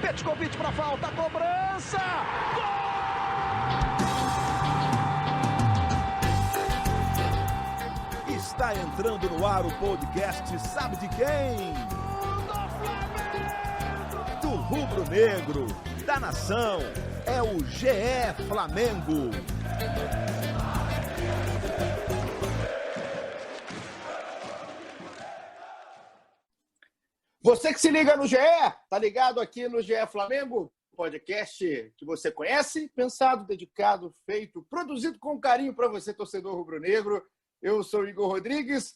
Petkovic para falta, cobrança! Gol! Está entrando no ar o podcast Sabe de quem? Do rubro-negro, da nação, é o GE Flamengo. Você que se liga no GE, tá ligado aqui no GE Flamengo, podcast que você conhece, pensado, dedicado, feito, produzido com carinho para você, torcedor rubro-negro. Eu sou o Igor Rodrigues,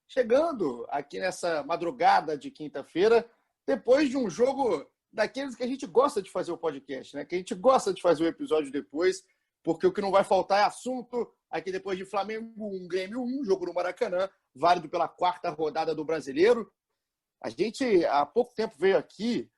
chegando aqui nessa madrugada de quinta-feira, depois de um jogo daqueles que a gente gosta de fazer o podcast, né? Que a gente gosta de fazer o episódio depois, porque o que não vai faltar é assunto aqui depois de Flamengo 1, Grêmio 1, jogo no Maracanã, válido pela 4ª rodada do Brasileiro. A gente, há pouco tempo, veio aqui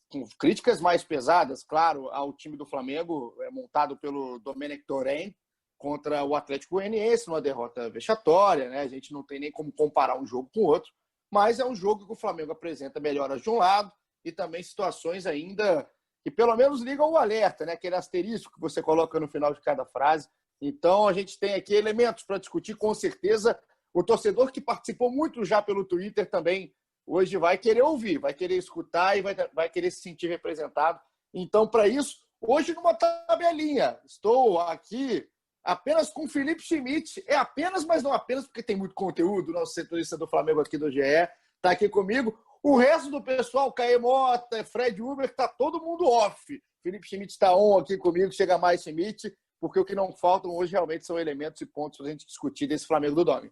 com críticas mais pesadas, claro, ao time do Flamengo, montado pelo Domenech Torrent, contra o Atlético Goianiense, numa derrota vexatória, né? A gente não tem nem como comparar um jogo com o outro, mas é um jogo que o Flamengo apresenta melhoras de um lado e também situações ainda que pelo menos ligam o alerta, né? Aquele asterisco que você coloca no final de cada frase. Então, a gente tem aqui elementos para discutir, com certeza. O torcedor que participou muito já pelo Twitter também hoje vai querer ouvir, vai querer escutar e vai querer se sentir representado. Então, para isso, hoje numa tabelinha. Estou aqui apenas com o Felipe Schmidt. É apenas, mas não apenas, porque tem muito conteúdo. Nosso setorista do Flamengo aqui do GE está aqui comigo. O resto do pessoal, Caê Mota, Fred Uber, está todo mundo off. Felipe Schmidt está on aqui comigo, chega mais Schmidt, porque o que não faltam hoje realmente são elementos e pontos para a gente discutir desse Flamengo do Domi.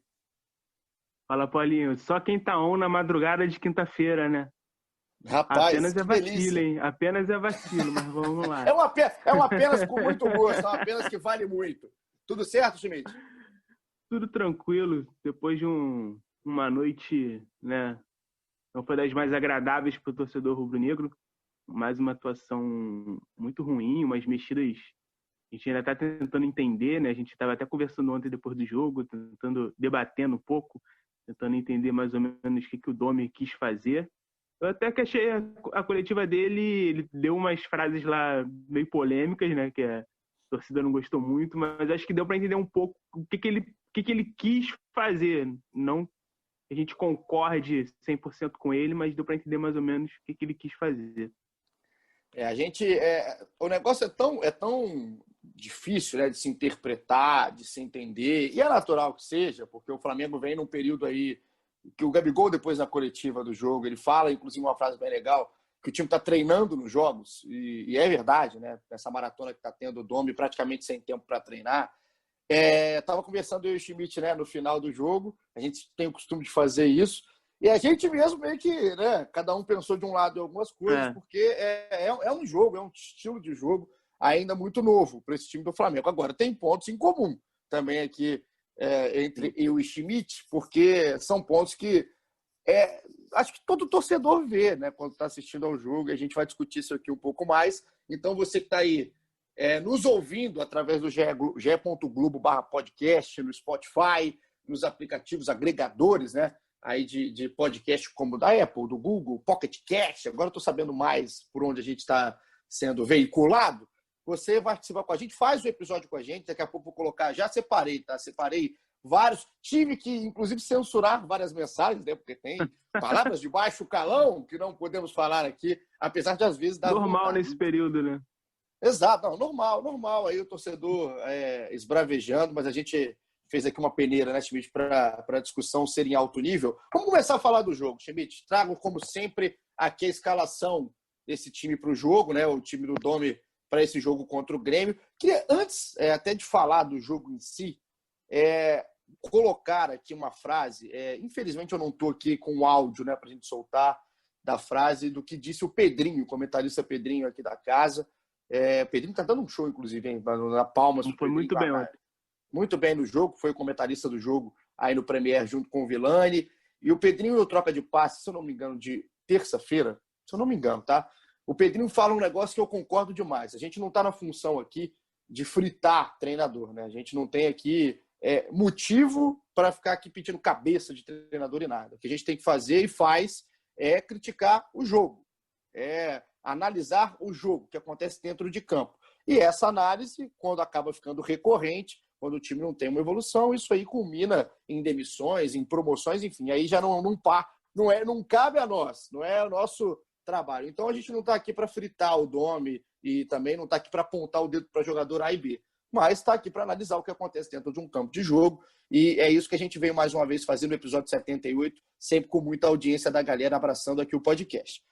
Fala, Paulinho. Só quem tá on na madrugada de quinta-feira, né? Rapaz, apenas é vacilo, delícia. hein? Apenas é vacilo, mas vamos lá. É uma apenas com muito gosto, é uma apenas que vale muito. Tudo certo, Schmidt? Tudo tranquilo. Depois de uma noite, né? Não foi das mais agradáveis para o torcedor rubro-negro. Mais uma atuação muito ruim, umas mexidas. A gente ainda está tentando entender, né? A gente estava até conversando ontem depois do jogo, debatendo um pouco, tentando entender mais ou menos o que o Domi quis fazer. Eu até que achei a coletiva dele, ele deu umas frases lá meio polêmicas, né? Que a torcida não gostou muito, mas acho que deu para entender um pouco o que ele quis fazer. Não que a gente concorde 100% com ele, mas deu para entender mais ou menos o que ele quis fazer. O negócio é tão difícil, né, de se interpretar, de se entender, e é natural que seja, porque o Flamengo vem num período aí que o Gabigol, depois da coletiva do jogo, ele fala, inclusive, uma frase bem legal, que o time está treinando nos jogos, e é verdade, né? Essa maratona que está tendo o Domi praticamente sem tempo para treinar. Estava conversando eu e o Schmidt, né, no final do jogo, a gente tem o costume de fazer isso, e a gente mesmo meio que, né, cada um pensou de um lado em algumas coisas, porque é um jogo, é um estilo de jogo ainda muito novo para esse time do Flamengo. Agora, tem pontos em comum também aqui entre eu e Schmidt, porque são pontos que acho que todo torcedor vê, né, quando está assistindo ao jogo, e a gente vai discutir isso aqui um pouco mais. Então, você que está aí nos ouvindo através do ge.globo/podcast, no Spotify, nos aplicativos agregadores, né, aí de podcast como da Apple, do Google, Pocket Cast, agora eu estou sabendo mais por onde a gente está sendo veiculado. Você vai participar com a gente, faz o episódio com a gente, daqui a pouco vou colocar, já separei, tá? Separei vários, tive que inclusive censurar várias mensagens, né? Porque tem palavras de baixo calão que não podemos falar aqui, apesar de às vezes dar normal vontade. Nesse período, né? Exato, não, normal aí o torcedor esbravejando, mas a gente fez aqui uma peneira, né, Schmidt, para a discussão ser em alto nível. Vamos começar a falar do jogo, Schmidt. Trago, como sempre, aqui a escalação desse time para o jogo, né, o time do Domi para esse jogo contra o Grêmio. Queria, antes até de falar do jogo em si, colocar aqui uma frase. Infelizmente, eu não estou aqui com o áudio, né, para a gente soltar da frase do que disse o Pedrinho, o comentarista Pedrinho aqui da casa. O Pedrinho está dando um show, inclusive, hein, na Palmas. Foi muito bem ontem. Muito bem no jogo, foi o comentarista do jogo aí no Premier junto com o Villani. E o Pedrinho, no troca de passe, se eu não me engano, de terça-feira, se eu não me engano, tá? O Pedrinho fala um negócio que eu concordo demais. A gente não está na função aqui de fritar treinador, né? A gente não tem aqui motivo para ficar aqui pedindo cabeça de treinador e nada. O que a gente tem que fazer e faz é criticar o jogo. analisar o jogo que acontece dentro de campo. E essa análise, quando acaba ficando recorrente, quando o time não tem uma evolução, isso aí culmina em demissões, em promoções, enfim, aí já não cabe a nós, não é o nosso trabalho. Então a gente não está aqui para fritar o Domi e também não está aqui para apontar o dedo para jogador A e B, mas está aqui para analisar o que acontece dentro de um campo de jogo, e é isso que a gente veio mais uma vez fazer no episódio 78, sempre com muita audiência da galera abraçando aqui o podcast.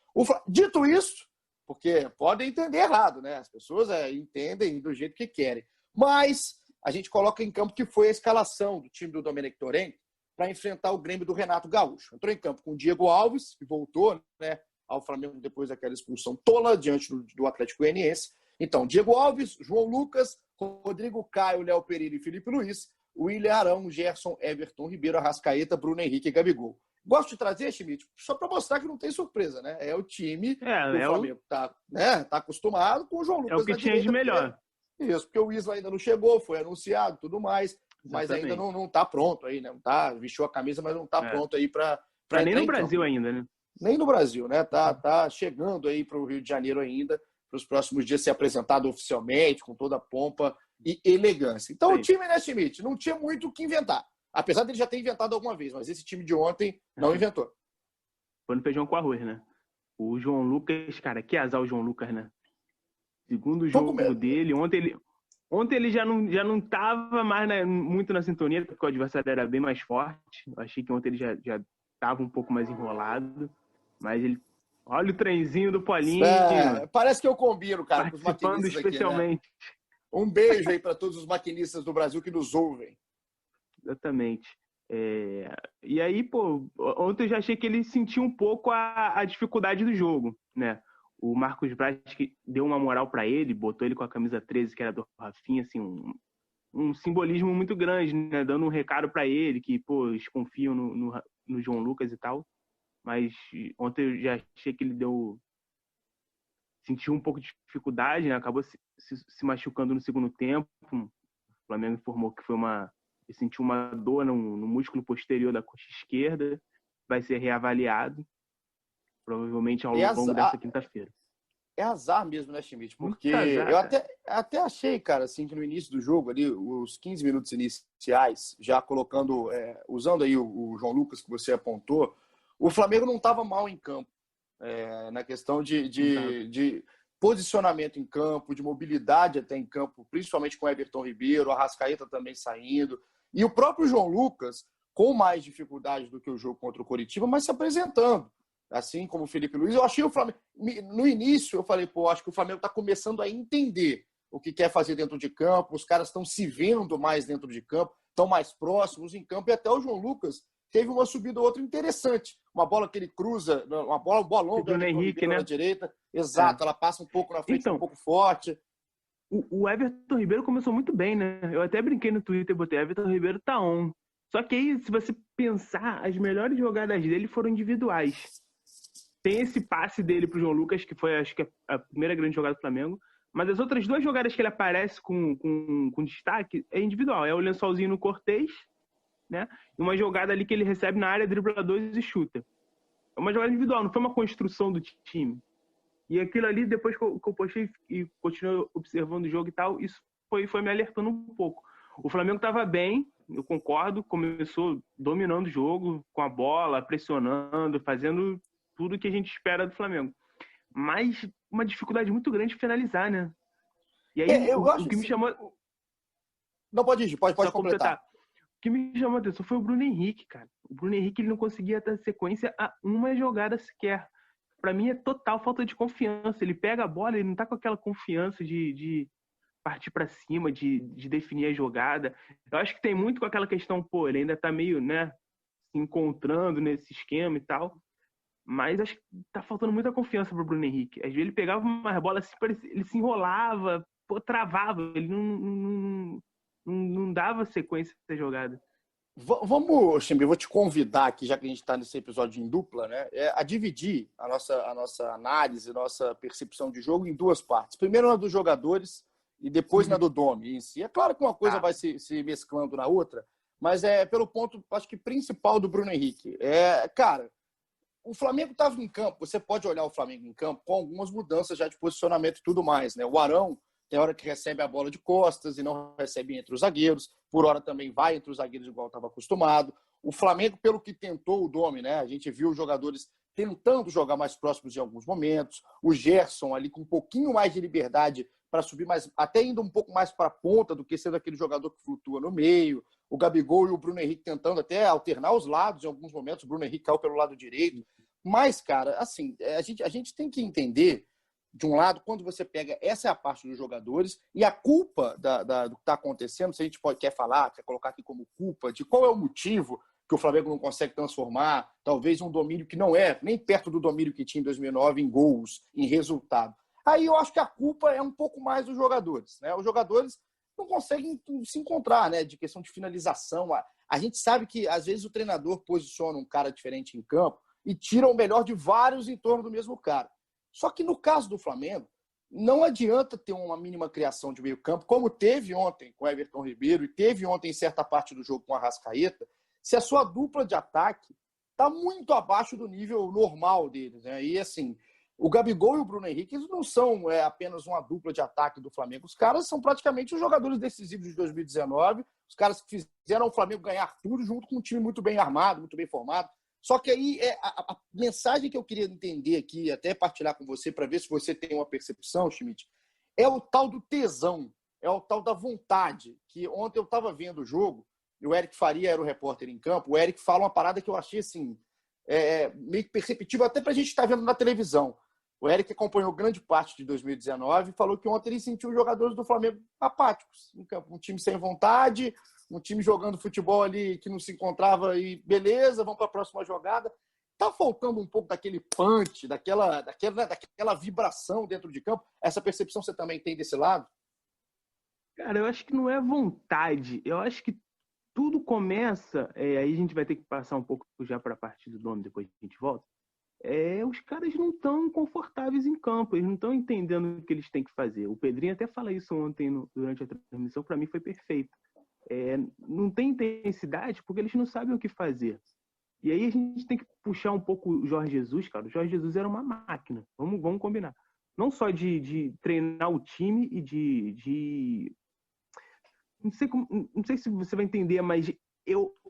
Dito isso, porque podem entender errado, né? As pessoas entendem do jeito que querem, mas a gente coloca em campo que foi a escalação do time do Domenech Torrent para enfrentar o Grêmio do Renato Gaúcho. Entrou em campo com o Diego Alves, que voltou, né, ao Flamengo depois daquela expulsão tola diante do Atlético Goianiense. Então, Diego Alves, João Lucas, Rodrigo Caio, Léo Pereira e Felipe Luiz, William Arão, Gerson, Everton Ribeiro, Arrascaeta, Bruno Henrique e Gabigol. Gosto de trazer, Schmidt, só para mostrar que não tem surpresa, né? É o time do Flamengo tá acostumado com o João Lucas. É o que tinha de melhor. Isso, porque o Isla ainda não chegou, foi anunciado, tudo mais, mas ainda não está pronto aí, né? Não tá, vestiu a camisa, mas não está pronto aí para nem no Brasil ainda, né? Nem no Brasil, né? Tá chegando aí para o Rio de Janeiro ainda, para os próximos dias ser apresentado oficialmente, com toda a pompa e elegância. Então o time, né, Schmidt, não tinha muito o que inventar. Apesar dele já ter inventado alguma vez, mas esse time de ontem não inventou. Foi no feijão com arroz, né? O João Lucas, cara, que azar o João Lucas, né? Segundo jogo dele, ontem ele já não estava mais muito na sintonia, porque o adversário era bem mais forte. Eu achei que ontem ele já estava um pouco mais enrolado, mas ele... Olha o trenzinho do Paulinho. Parece que eu combino, cara, com os maquinistas especialmente. Aqui, né? Um beijo aí para todos os maquinistas do Brasil que nos ouvem. Exatamente. E aí, pô, ontem eu já achei que ele sentiu um pouco a dificuldade do jogo, né? O Marcos Braz que deu uma moral para ele, botou ele com a camisa 13, que era do Rafinha, assim, um simbolismo muito grande, né? Dando um recado para ele, que, pô, eles confiam no João Lucas e tal. Mas ontem eu já achei que ele sentiu um pouco de dificuldade, né? Acabou se machucando no segundo tempo. O Flamengo informou que ele sentiu uma dor no músculo posterior da coxa esquerda, vai ser reavaliado, provavelmente ao longo dessa quinta-feira. É azar mesmo, né, Schmidt? Porque eu até achei, cara, assim, que no início do jogo, ali, os 15 minutos iniciais, já colocando, usando aí o João Lucas que você apontou, o Flamengo não estava mal em campo, na questão de posicionamento em campo, de mobilidade até em campo, principalmente com o Everton Ribeiro, o Arrascaeta também saindo, e o próprio João Lucas, com mais dificuldade do que o jogo contra o Coritiba, mas se apresentando, assim como o Felipe Luiz. Eu achei o Flamengo... No início, eu falei, pô, acho que o Flamengo está começando a entender o que quer fazer dentro de campo, os caras estão se vendo mais dentro de campo, estão mais próximos em campo, e até o João Lucas teve uma subida ou outra interessante. Uma bola que ele cruza, um bolão do Henrique, né? Na direita. Exato, ela passa um pouco na frente, então, um pouco forte. O Everton Ribeiro começou muito bem, né? Eu até brinquei no Twitter, botei Everton Ribeiro tá on. Só que aí, se você pensar, as melhores jogadas dele foram individuais. Tem esse passe dele pro João Lucas, que foi, acho que, a primeira grande jogada do Flamengo. Mas as outras duas jogadas que ele aparece com destaque é individual. É o lençolzinho no Cortez, né? E uma jogada ali que ele recebe na área, dribla dois e chuta. É uma jogada individual, não foi uma construção do time. E aquilo ali, depois que eu postei e continuei observando o jogo e tal, isso foi me alertando um pouco. O Flamengo estava bem, eu concordo, começou dominando o jogo, com a bola, pressionando, fazendo tudo que a gente espera do Flamengo. Mas uma dificuldade muito grande de finalizar, né? E aí, o que me chamou... Não, pode ir, pode completar. O que me chamou a atenção foi o Bruno Henrique, cara. O Bruno Henrique, ele não conseguia dar sequência a uma jogada sequer. Pra mim, é total falta de confiança. Ele pega a bola, ele não tá com aquela confiança de partir pra cima, de definir a jogada. Eu acho que tem muito com aquela questão, pô, ele ainda tá meio, né, se encontrando nesse esquema e tal. Mas acho que tá faltando muita confiança pro Bruno Henrique. Às vezes ele pegava uma bola assim, ele se enrolava, pô, travava. Ele não dava sequência da jogada. Vamos, Chimbi, eu vou te convidar aqui, já que a gente está nesse episódio em dupla, né, a dividir a nossa análise, a nossa percepção de jogo em duas partes. Primeiro na dos jogadores e depois na do Domi em si. É claro que uma coisa vai se mesclando na outra, mas é pelo ponto, acho que principal do Bruno Henrique. Cara, o Flamengo estava em campo, você pode olhar o Flamengo em campo com algumas mudanças já de posicionamento e tudo mais, né? O Arão tem hora que recebe a bola de costas e não recebe entre os zagueiros, por hora também vai entre os zagueiros igual estava acostumado. O Flamengo, pelo que tentou o Domi, né? A gente viu os jogadores tentando jogar mais próximos em alguns momentos, o Gerson ali com um pouquinho mais de liberdade para subir, mais, até indo um pouco mais para a ponta do que sendo aquele jogador que flutua no meio, o Gabigol e o Bruno Henrique tentando até alternar os lados em alguns momentos, o Bruno Henrique caiu pelo lado direito. Mas, cara, assim, a gente tem que entender, de um lado, quando você pega, essa é a parte dos jogadores, e a culpa do que está acontecendo, se a gente quer falar, quer colocar aqui como culpa, de qual é o motivo que o Flamengo não consegue transformar, talvez um domínio que não é nem perto do domínio que tinha em 2009 em gols, em resultado. Aí eu acho que a culpa é um pouco mais dos jogadores, né? Os jogadores não conseguem se encontrar, né? De questão de finalização. A gente sabe que, às vezes, o treinador posiciona um cara diferente em campo e tira o melhor de vários em torno do mesmo cara. Só que no caso do Flamengo, não adianta ter uma mínima criação de meio campo, como teve ontem com o Everton Ribeiro e teve ontem em certa parte do jogo com o Arrascaeta, se a sua dupla de ataque está muito abaixo do nível normal deles, né? E assim, o Gabigol e o Bruno Henrique eles não são apenas uma dupla de ataque do Flamengo. Os caras são praticamente os jogadores decisivos de 2019, os caras que fizeram o Flamengo ganhar tudo junto com um time muito bem armado, muito bem formado. Só que aí a mensagem que eu queria entender aqui, até partilhar com você, para ver se você tem uma percepção, Schmidt, é o tal do tesão, é o tal da vontade, que ontem eu estava vendo o jogo, e o Eric Faria era o repórter em campo, o Eric fala uma parada que eu achei assim, meio perceptível, até para a gente estar vendo na televisão. O Eric acompanhou grande parte de 2019 e falou que ontem ele sentiu os jogadores do Flamengo apáticos em campo. Um time sem vontade, um time jogando futebol ali que não se encontrava e beleza, vamos para a próxima jogada. Tá faltando um pouco daquele punch, daquela vibração dentro de campo. Essa percepção você também tem desse lado? Cara, eu acho que não é vontade. Eu acho que tudo começa... aí a gente vai ter que passar um pouco já para a parte do nome, depois a gente volta. Os caras não estão confortáveis em campo, eles não estão entendendo o que eles têm que fazer. O Pedrinho até fala isso ontem durante a transmissão, para mim foi perfeito. Não tem intensidade porque eles não sabem o que fazer. E aí a gente tem que puxar um pouco o Jorge Jesus, cara. O Jorge Jesus era uma máquina, vamos combinar. Não só de treinar o time e de... Não sei se você vai entender, mas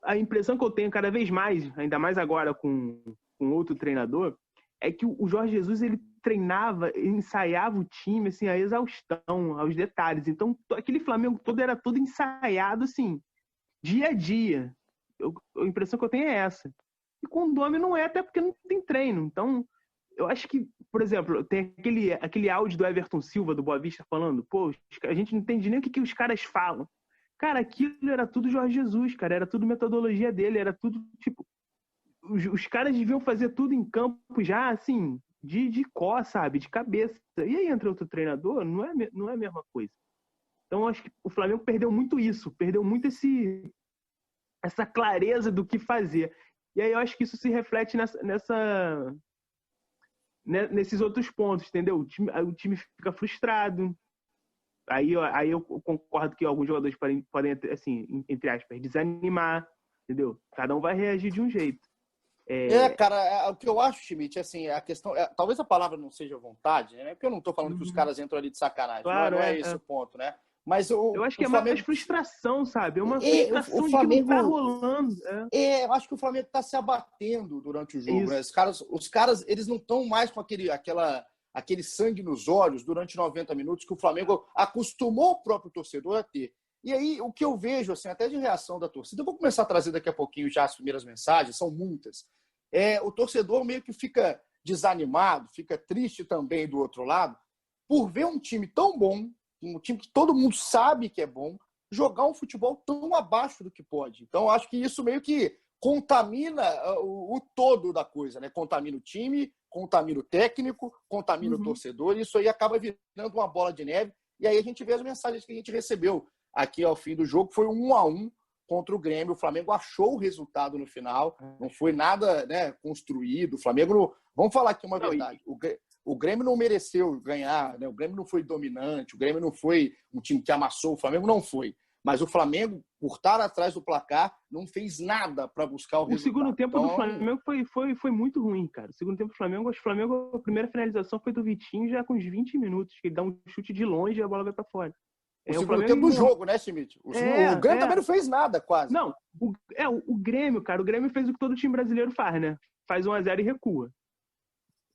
a impressão que eu tenho cada vez mais, ainda mais agora com outro treinador, é que o Jorge Jesus ele treinava, ensaiava o time assim, a exaustão, aos detalhes. Então, aquele Flamengo todo era todo ensaiado assim, dia a dia. A impressão que eu tenho é essa. E com o Domi não é, até porque não tem treino. Então, eu acho que, por exemplo, tem aquele áudio do Everton Silva, do Boa Vista, falando, pô, a gente não entende nem o que os caras falam. Cara, aquilo era tudo Jorge Jesus, cara. Era tudo metodologia dele, era tudo, tipo... Os caras deviam fazer tudo em campo já, assim, de có, sabe? De cabeça. E aí entra outro treinador, não é a mesma coisa. Então, eu acho que o Flamengo perdeu muito isso. Perdeu muito essa clareza do que fazer. E aí eu acho que isso se reflete nesses outros pontos, entendeu? O time fica frustrado. Aí eu concordo que alguns jogadores podem, assim, entre aspas, desanimar, entendeu? Cada um vai reagir de um jeito. Cara, o que eu acho, Schmidt, assim, a questão... talvez a palavra não seja vontade, né? Porque eu não tô falando que os caras entram ali de sacanagem. Claro, não é esse o ponto, né? Mas eu acho que é Flamengo... mais frustração, sabe? É uma frustração o Flamengo... de que não tá rolando. Eu acho que o Flamengo tá se abatendo durante o jogo, né? Os caras, eles não estão mais com aquele sangue nos olhos durante 90 minutos que o Flamengo acostumou o próprio torcedor a ter. E aí, o que eu vejo, assim, até de reação da torcida, eu vou começar a trazer daqui a pouquinho já as primeiras mensagens, são muitas. O torcedor meio que fica desanimado, fica triste também do outro lado, por ver um time tão bom, um time que todo mundo sabe que é bom, jogar um futebol tão abaixo do que pode. Então, acho que isso meio que contamina o todo da coisa, né? Contamina o time, contamina o técnico, contamina o torcedor, e isso aí acaba virando uma bola de neve. E aí a gente vê as mensagens que a gente recebeu aqui ao fim do jogo, foi 1-1 contra o Grêmio. O Flamengo achou o resultado no final, não foi nada, né, construído. O Flamengo não... Vamos falar aqui uma verdade. O Grêmio não mereceu ganhar, né? O Grêmio não foi dominante, o Grêmio não foi um time que amassou, o Flamengo não foi. Mas o Flamengo, por estar atrás do placar, não fez nada para buscar o resultado. O segundo tempo do Flamengo foi muito ruim, cara. O segundo tempo do Flamengo, a primeira finalização foi do Vitinho já com uns 20 minutos, que ele dá um chute de longe e a bola vai para fora. O segundo tempo do jogo, né, Schmidt? O Grêmio também não fez nada, quase. Não, o Grêmio, cara, o Grêmio fez o que todo time brasileiro faz, né? Faz 1-0 e recua.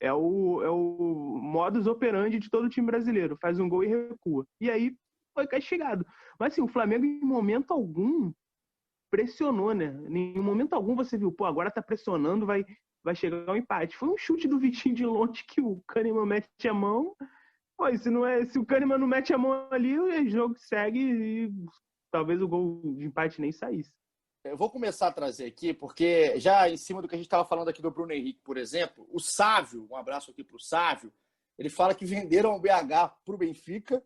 É o modus operandi de todo time brasileiro. Faz um gol e recua. E aí foi castigado. Mas assim, o Flamengo em momento algum pressionou, né? Em momento algum você viu, pô, agora tá pressionando, vai chegar ao empate. Foi um chute do Vitinho de longe que o Kahneman mete a mão. Pô, se o Kahneman não mete a mão ali, o jogo segue e talvez o gol de empate nem saísse. Eu vou começar a trazer aqui, porque já em cima do que a gente estava falando aqui do Bruno Henrique, por exemplo, o Sávio, um abraço aqui para o Sávio, ele fala que venderam o BH para o Benfica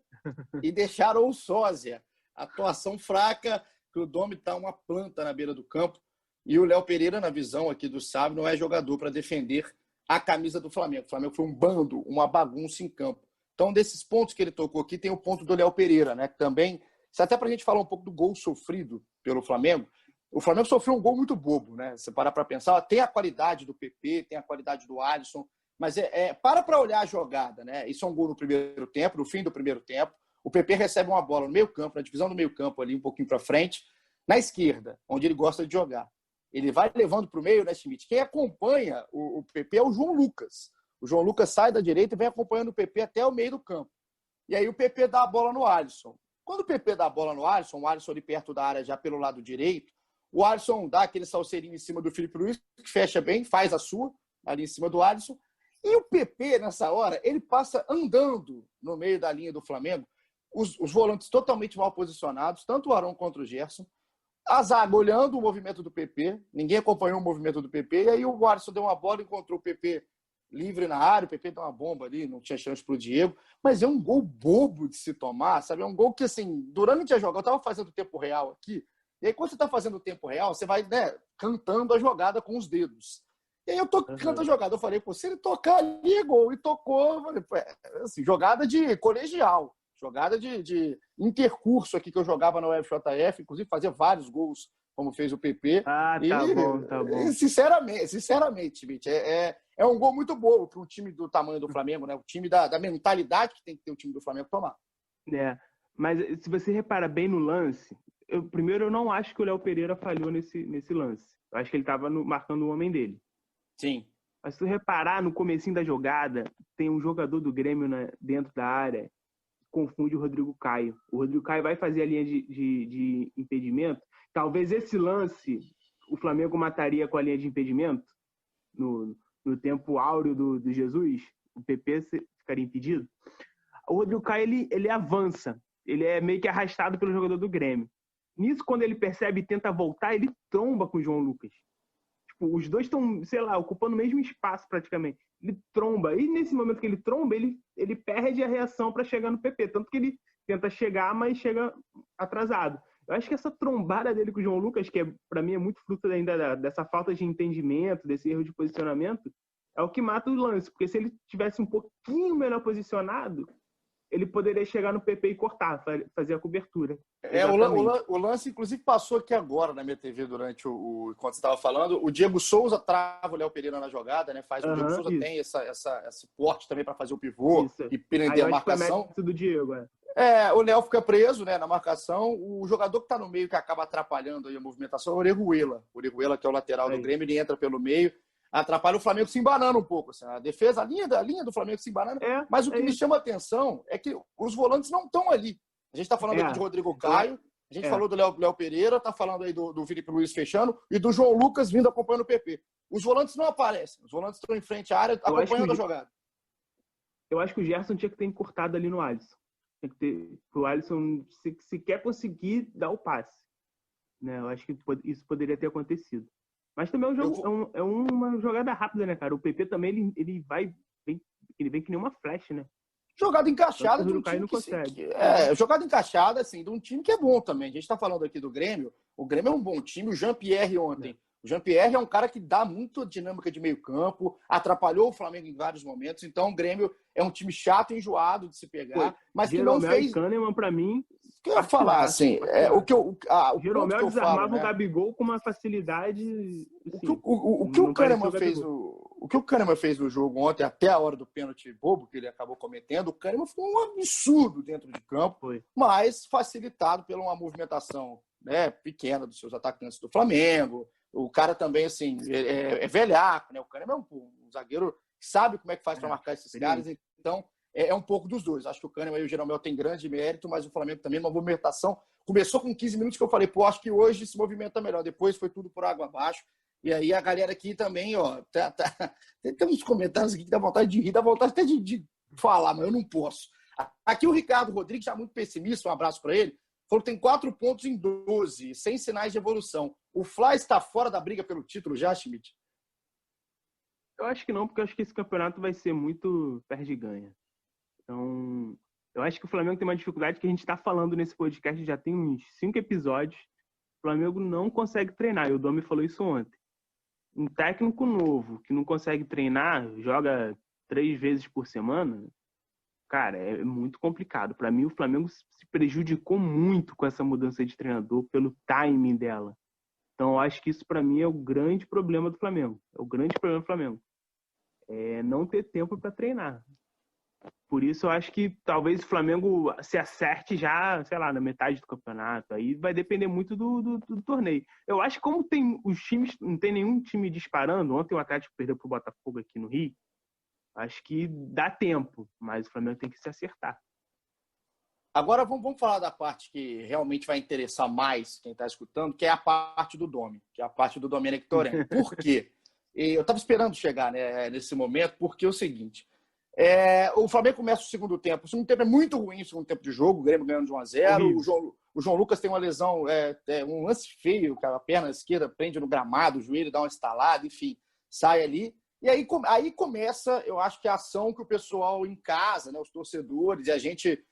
e deixaram o Sósia. Atuação fraca, que o Domi está uma planta na beira do campo. E o Léo Pereira, na visão aqui do Sávio, não é jogador para defender a camisa do Flamengo. O Flamengo foi um bando, uma bagunça em campo. Então, desses pontos que ele tocou aqui, tem o ponto do Léo Pereira, né? Que também, se até para a gente falar um pouco do gol sofrido pelo Flamengo, o Flamengo sofreu um gol muito bobo, né? Você parar para pensar, tem a qualidade do PP, tem a qualidade do Alisson, mas para olhar a jogada, né? Isso é um gol no primeiro tempo, no fim do primeiro tempo. O PP recebe uma bola no meio campo, na divisão do meio campo ali, um pouquinho para frente, na esquerda, onde ele gosta de jogar. Ele vai levando para o meio, né, Schmidt? Quem acompanha o PP é o João Lucas. O João Lucas sai da direita e vem acompanhando o PP até o meio do campo. E aí o PP dá a bola no Alisson. Quando o PP dá a bola no Alisson, o Alisson ali perto da área já pelo lado direito, o Alisson dá aquele salseirinho em cima do Felipe Luiz, que fecha bem, faz a sua, ali em cima do Alisson. E o PP, nessa hora, ele passa andando no meio da linha do Flamengo, os volantes totalmente mal posicionados, tanto o Arão quanto o Gerson. A zaga olhando o movimento do PP, ninguém acompanhou o movimento do PP, e aí o Alisson deu uma bola, encontrou o PP livre na área, o PP deu uma bomba ali, não tinha chance para o Diego, mas é um gol bobo de se tomar, sabe? É um gol que, assim, durante a jogada, eu estava fazendo tempo real aqui, e aí quando você está fazendo o tempo real, você vai, né, cantando a jogada com os dedos. E aí eu tocando a jogada, eu falei, pô, se ele tocar ali é gol, e tocou, eu falei, pô, assim, jogada de colegial, jogada de intercurso aqui que eu jogava na UFJF, inclusive fazia vários gols, como fez o PP. Ah, tá bom. Sinceramente, Schmidt, é um gol muito bobo para um time do tamanho do Flamengo, né? O time da mentalidade que tem que ter o time do Flamengo tomar. Mas se você repara bem no lance, eu não acho que o Léo Pereira falhou nesse lance. Eu acho que ele estava marcando o homem dele. Sim. Mas se tu reparar, no comecinho da jogada, tem um jogador do Grêmio dentro da área, confunde o Rodrigo Caio. O Rodrigo Caio vai fazer a linha de impedimento. Talvez esse lance o Flamengo mataria com a linha de impedimento no tempo áureo do Jesus. O PP ficaria impedido. O Rodrigo Caio, ele avança. Ele é meio que arrastado pelo jogador do Grêmio. Nisso, quando ele percebe e tenta voltar, ele tromba com o João Lucas. Tipo, os dois estão, sei lá, ocupando o mesmo espaço praticamente. Ele tromba. E nesse momento que ele tromba, ele perde a reação para chegar no PP. Tanto que ele tenta chegar, mas chega atrasado. Eu acho que essa trombada dele com o João Lucas, que para mim é muito fruto ainda dessa falta de entendimento, desse erro de posicionamento, é o que mata o lance. Porque se ele tivesse um pouquinho melhor posicionado, ele poderia chegar no PP e cortar, fazer a cobertura. O lance, inclusive, passou aqui agora na minha TV durante enquanto você estava falando. O Diego Souza trava o Léo Pereira na jogada, né? O Diego Souza tem esse porte também para fazer o pivô e prender a marcação. Do Diego, o Léo fica preso, né, na marcação. O jogador que está no meio, que acaba atrapalhando aí a movimentação, é o Orejuela. O Orejuela, que é o lateral do Grêmio, ele entra pelo meio, atrapalha o Flamengo se embanando um pouco. Assim, a defesa, a linha do Flamengo se embanando. Mas o que me chama a atenção é que os volantes não estão ali. A gente está falando aqui de Rodrigo Caio, a gente falou do Léo Pereira, está falando aí do Felipe Luiz fechando e do João Lucas vindo acompanhando o PP. Os volantes não aparecem. Os volantes estão em frente à área, acompanhando a jogada. Eu acho que o Gerson tinha que ter encurtado ali no Alisson. Tem que ter, o Alisson, se quer conseguir dar o passe. Né? Eu acho que isso poderia ter acontecido. Mas também é uma jogada rápida, né, cara? O PP também, ele vem que nem uma flecha, né? Jogada encaixada de um time não consegue. Jogada encaixada, assim, de um time que é bom também. A gente tá falando aqui do Grêmio. O Grêmio é um bom time. O Jean-Pierre ontem. O Jean-Pierre é um cara que dá muito dinâmica de meio campo, atrapalhou o Flamengo em vários momentos. Então, o Grêmio é um time chato, enjoado de se pegar, mas que não fez... Kahneman, pra mim... que eu ia falar, assim, o que eu Jeromel desarmava falo, né? o Gabigol com uma facilidade. Assim, O que o Kahneman fez Gabigol. o que o Kahneman fez no jogo ontem, até a hora do pênalti bobo que ele acabou cometendo, o Kahneman foi um absurdo dentro de campo, mas facilitado por uma movimentação, né, pequena dos seus atacantes do Flamengo. O cara também, assim, é velhaco, né? O Kahneman é um zagueiro que sabe como é que faz para marcar esses caras, então é um pouco dos dois. Acho que o Kahneman e o Jeromel têm grande mérito, mas o Flamengo também, uma movimentação. Começou com 15 minutos que eu falei, acho que hoje se movimenta melhor. Depois foi tudo por água abaixo. E aí a galera aqui também, tem uns comentários aqui que dá vontade de rir, dá vontade até de falar, mas eu não posso. Aqui o Ricardo Rodrigues, já muito pessimista, um abraço para ele, falou que tem 4 pontos em 12, sem sinais de evolução. O Fla está fora da briga pelo título já, Schmidt? Eu acho que não, porque eu acho que esse campeonato vai ser muito perde-ganha. Então, eu acho que o Flamengo tem uma dificuldade que a gente está falando nesse podcast, já tem uns 5 episódios. O Flamengo não consegue treinar, e o Domi falou isso ontem. Um técnico novo que não consegue treinar, joga 3 vezes por semana, cara, é muito complicado. Para mim, o Flamengo se prejudicou muito com essa mudança de treinador pelo timing dela. Então, eu acho que isso, para mim, é o grande problema do Flamengo. É o grande problema do Flamengo. É não ter tempo para treinar. Por isso, eu acho que talvez o Flamengo se acerte já, sei lá, na metade do campeonato. Aí vai depender muito do torneio. Eu acho que como tem os times, não tem nenhum time disparando, ontem o Atlético perdeu pro Botafogo aqui no Rio, acho que dá tempo, mas o Flamengo tem que se acertar. Agora vamos falar da parte que realmente vai interessar mais quem está escutando, que é a parte do Domi, que é a parte do Domenech Torrent. Por quê? Eu estava esperando chegar, né, nesse momento, porque é o seguinte... o Flamengo começa o segundo tempo. O segundo tempo é muito ruim, o segundo tempo de jogo. O Grêmio ganhando de 1-0. O João Lucas tem uma lesão, um lance feio, que a perna esquerda prende no gramado, o joelho dá uma estalada, enfim, sai ali. E aí começa, eu acho que a ação que o pessoal em casa, né, os torcedores, e a gente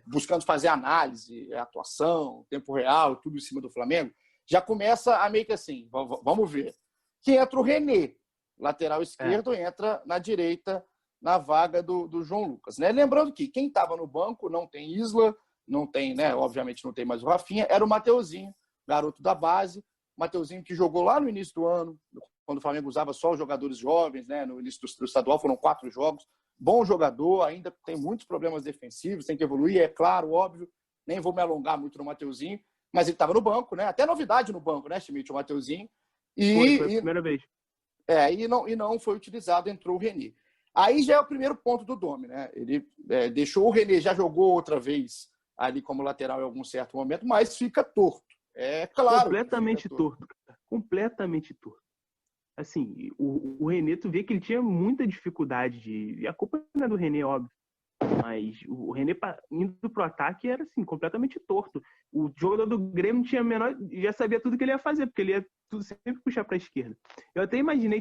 buscando fazer análise, atuação, tempo real, tudo em cima do Flamengo, já começa a meio que assim, vamos ver. Que entra o René, lateral esquerdo, entra na direita, na vaga do João Lucas, né? Lembrando que quem estava no banco não tem Isla, não tem, né? Obviamente não tem mais o Rafinha, era o Mateuzinho, garoto da base, Mateuzinho que jogou lá no início do ano, quando o Flamengo usava só os jogadores jovens, né? No início do estadual foram 4 jogos, bom jogador, ainda tem muitos problemas defensivos, tem que evoluir, é claro, óbvio, nem vou me alongar muito no Mateuzinho, mas ele estava no banco, né? Até novidade no banco, né, Schmidt, o Mateuzinho. Foi a primeira vez. E não foi utilizado, entrou o René. Aí já é o primeiro ponto do Domi, né? Ele deixou o René, já jogou outra vez ali como lateral em algum certo momento, mas fica torto. É claro. Completamente torto, cara. Completamente torto. Assim, o René, tu vê que ele tinha muita dificuldade e a culpa não é do René, óbvio. Mas o René indo pro ataque era assim, completamente torto. O jogador do Grêmio tinha já sabia tudo que ele ia fazer, porque ele ia sempre puxar para a esquerda. Eu até imaginei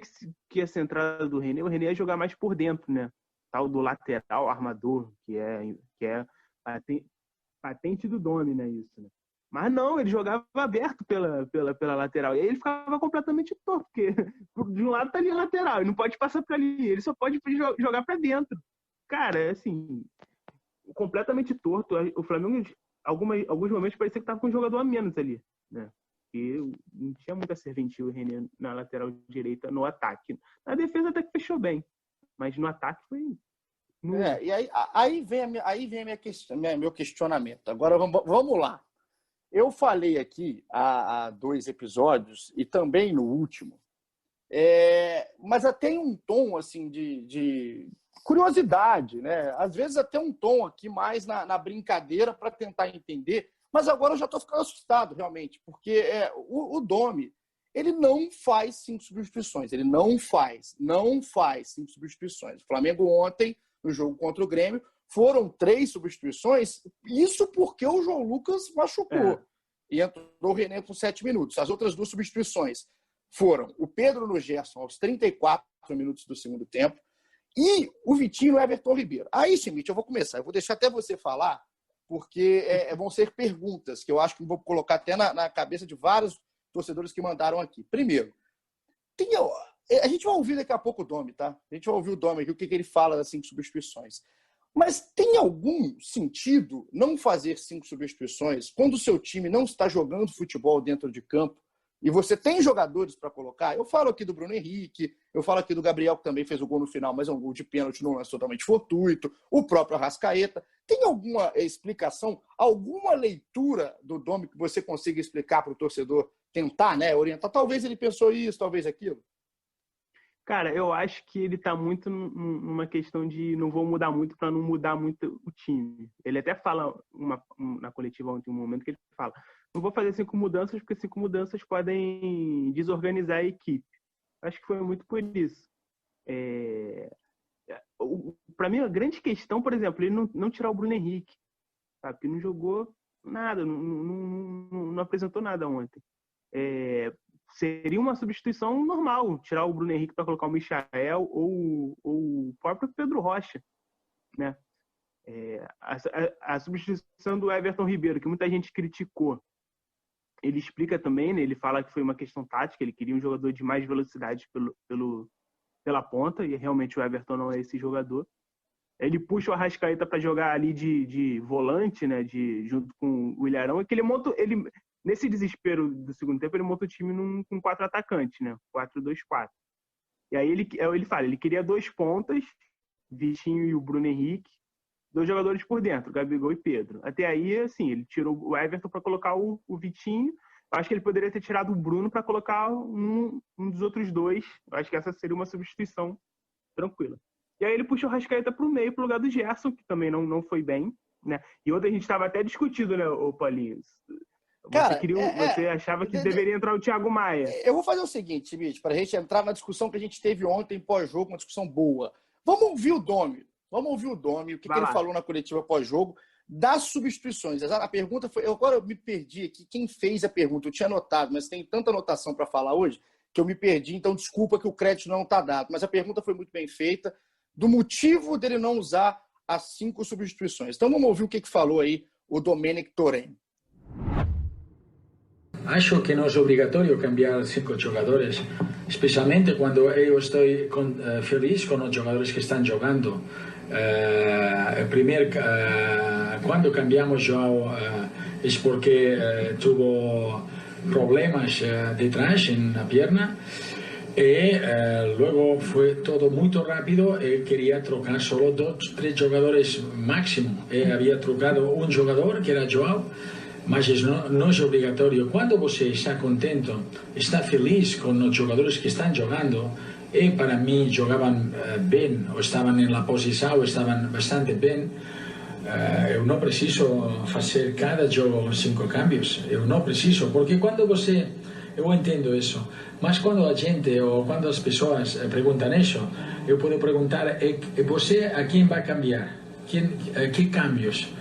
que essa entrada do René, o René ia jogar mais por dentro, né? Tal do lateral armador, que é patente do Domi, né? Isso, né? Mas não, ele jogava aberto pela lateral. E aí ele ficava completamente torto, porque de um lado tá ali a lateral, e não pode passar para ali, ele só pode jogar para dentro. Cara, é assim, completamente torto. O Flamengo, alguns momentos, parecia que tava com um jogador a menos ali, né? Porque não tinha muita serventia o René na lateral direita no ataque. Na defesa até que fechou bem, mas no ataque foi... E aí vem meu questionamento. Agora vamos lá. Eu falei aqui há 2 episódios, e também no último, mas até em um tom assim, de curiosidade, né? Às vezes até um tom aqui mais na brincadeira para tentar entender, mas agora eu já estou ficando assustado, realmente, porque o Domi, ele não faz 5 substituições, ele não faz 5 substituições. O Flamengo ontem, no jogo contra o Grêmio, foram 3 substituições, isso porque o João Lucas machucou. E entrou o René com 7 minutos. As outras 2 substituições foram o Pedro no Gerson aos 34 minutos do segundo tempo e o Vitinho no Everton Ribeiro. Aí, Schmidt, eu vou começar. Eu vou deixar até você falar, porque vão ser perguntas que eu acho que vou colocar até na cabeça de vários torcedores que mandaram aqui. Primeiro, a gente vai ouvir daqui a pouco o Domi, tá? A gente vai ouvir o Domi aqui, o que ele fala das 5 substituições. Mas tem algum sentido não fazer 5 substituições quando o seu time não está jogando futebol dentro de campo e você tem jogadores para colocar? Eu falo aqui do Bruno Henrique, eu falo aqui do Gabriel, que também fez o gol no final, mas é um gol de pênalti, não é totalmente fortuito, o próprio Arrascaeta. Tem alguma explicação, alguma leitura do Domi que você consiga explicar para o torcedor tentar, né, orientar? Talvez ele pensou isso, talvez aquilo. Cara, eu acho que ele tá muito numa questão de não vou mudar muito para não mudar muito o time. Ele até fala na coletiva ontem, um momento que ele fala, não vou fazer 5 mudanças porque 5 mudanças podem desorganizar a equipe. Acho que foi muito por isso. Para mim, a grande questão, por exemplo, ele não tirar o Bruno Henrique, sabe? Que não jogou nada, não apresentou nada ontem. Seria uma substituição normal, tirar o Bruno Henrique para colocar o Michael ou o próprio Pedro Rocha, né? A substituição do Everton Ribeiro, que muita gente criticou, ele explica também, né? Ele fala que foi uma questão tática, ele queria um jogador de mais velocidade pela ponta, e realmente o Everton não é esse jogador. Ele puxa o Arrascaeta para jogar ali de volante, né? Junto com o Ilharão, e que ele nesse desespero do segundo tempo, ele monta o time com 4 atacantes, né? 4-2-4. E aí ele fala, ele queria 2 pontas, Vitinho e o Bruno Henrique, 2 jogadores por dentro, Gabigol e Pedro. Até aí, assim, ele tirou o Everton para colocar o Vitinho. Eu acho que ele poderia ter tirado o Bruno para colocar um dos outros 2. Eu acho que essa seria uma substituição tranquila. E aí ele puxou o Arrascaeta para o meio, para o lugar do Gerson, que também não foi bem, né? E ontem a gente estava até discutindo, né, o Paulinho? Você achava que deveria entrar o Thiago Maia. Eu vou fazer o seguinte, Schmidt, para a gente entrar na discussão que a gente teve ontem pós-jogo, uma discussão boa. Vamos ouvir o Domi. O que ele falou na coletiva pós-jogo das substituições. A pergunta foi... Agora eu me perdi aqui. Quem fez a pergunta? Eu tinha anotado, mas tem tanta anotação para falar hoje que eu me perdi. Então, desculpa que o crédito não está dado. Mas a pergunta foi muito bem feita do motivo dele não usar as 5 substituições. Então, vamos ouvir o que falou aí o Domènec Torrent. Acho que no es obligatorio cambiar 5 jugadores, especialmente cuando yo estoy feliz con los jugadores que están jugando. Cuando cambiamos Joao es porque tuvo problemas detrás en la pierna y luego fue todo muy rápido y quería trocar solo 2-3 jugadores máximo. Había trocado un jugador que era Joao. Mas não é obrigatório. Quando você está contente, está feliz com os jogadores que estão jogando, e para mim jogavam bem, ou estavam na posição, ou estavam bastante bem, eu não preciso fazer cada jogo 5 cambios. Eu não preciso, porque quando você... Eu entendo isso, mas quando a gente ou quando as pessoas perguntam isso, eu posso perguntar, e você a quem vai cambiar? Que cambios?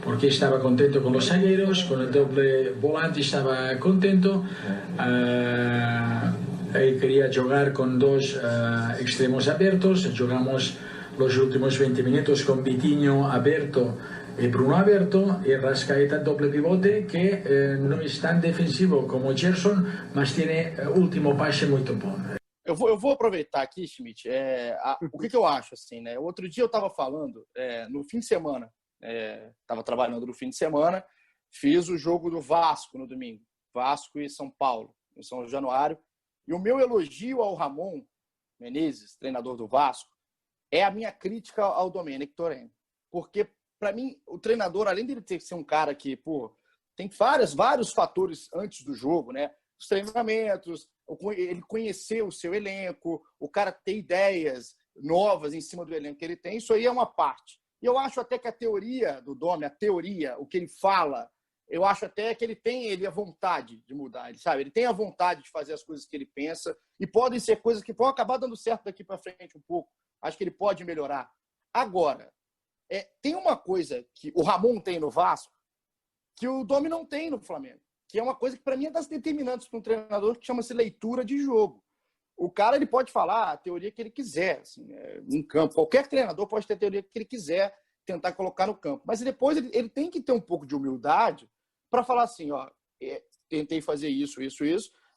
Porque estaba contento con los zagueiros, con el doble volante estaba contento, quería jugar con 2 extremos abiertos, jugamos los últimos 20 minutos con Vitinho aberto y Bruno aberto, y Arrascaeta doble pivote, que no es tan defensivo como Gerson, mas tiene último passe muito bom. Eu vou aproveitar aqui, Schmidt, o que eu acho, assim, né? Outro dia eu estava falando, no fim de semana, estava trabalhando no fim de semana, fiz o jogo do Vasco no domingo, Vasco e São Paulo, em São Januário, e o meu elogio ao Ramon Menezes, treinador do Vasco, é a minha crítica ao Domènec Torrent, porque, para mim, o treinador, além de ter que ser um cara que, tem vários fatores antes do jogo, né? Os treinamentos, ele conhecer o seu elenco, o cara ter ideias novas em cima do elenco que ele tem, isso aí é uma parte. E eu acho até que a teoria do Domi, o que ele fala, eu acho até que ele a vontade de mudar, ele tem a vontade de fazer as coisas que ele pensa, e podem ser coisas que vão acabar dando certo daqui para frente um pouco. Acho que ele pode melhorar. Agora, tem uma coisa que o Ramon tem no Vasco que o Domi não tem no Flamengo, que é uma coisa que para mim é das determinantes para um treinador, que chama-se leitura de jogo. O cara, ele pode falar a teoria que ele quiser, assim, em campo. Qualquer treinador pode ter a teoria que ele quiser tentar colocar no campo. Mas depois ele tem que ter um pouco de humildade para falar assim, tentei fazer isso,